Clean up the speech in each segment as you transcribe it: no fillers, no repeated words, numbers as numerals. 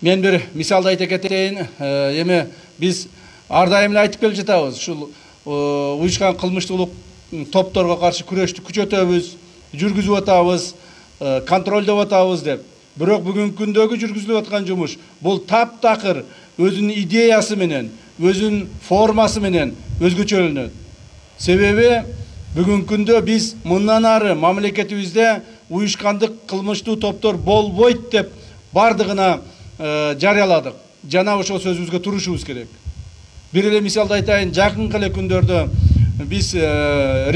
Мен bir misalda ayta keteyин. Эми биз ар дайым эле айтып келип жатабыз. Ушул уюшкан кылмыштуулук топторго каршы күрөштү күчөтөбүз, жүргүзүп атабыз, контролдоп атабыз деп. Бирок бүгүнкү күндөгү жүргүзүлүп аткан жумуш бул таптакыр өзүнүн идеясы менен, өзүнүн формасы менен өзгөчөлөнөт. Себеби бүгүнкү күндө биз мындан ары мамлекетибизде уюшкандык кылмыштуу топтор болбойт деп бардыгына жарыяладык. Жана ошол сөзүбүзгө турушубуз керек. Бир эле мисалды айтайын, жакынкы эле күндөрдө биз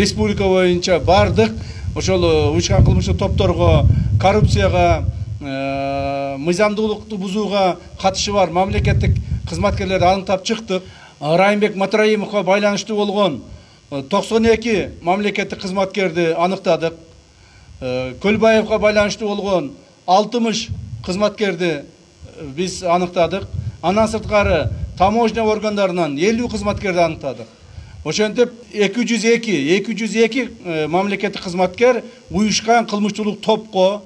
республика боюнча бардык ошол уюшкан кылмыштуу топторго, коррупцияга, мыйзамдуулукту бузууга катышы бар мамлекеттик кызматкерлерди аныктап чыктык. Райымбек Матраимовго байланыштуу болгон 92 мамлекеттик кызматкерди аныктадык. Көлбаевга байланыштуу болгон 60 кызматкерди биз аныктадык. Андан сырткары таможня органдарынан 50 кызматкерди аныктадык. Ошентип 202 мамлекеттик кызматкер уюшкан кылмыштуулук топко,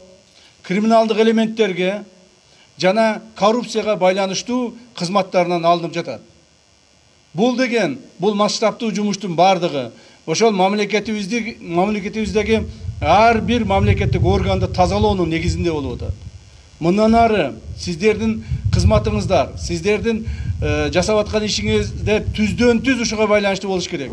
криминалдык элементтерге жана коррупцияга байланыштуу кызматтарынан алынып жатат. Бул деген, бул масштабтуу жумуштун бардыгы ошол мамлекетибиздеги ар бир мамлекеттик органды тазалоонун негизинде болуп атат. Мындан ары сиздердин кызматыңыздар, сиздердин жасап аткан ишиңизде түздөн түз ушуга байланыштуу болуш керек.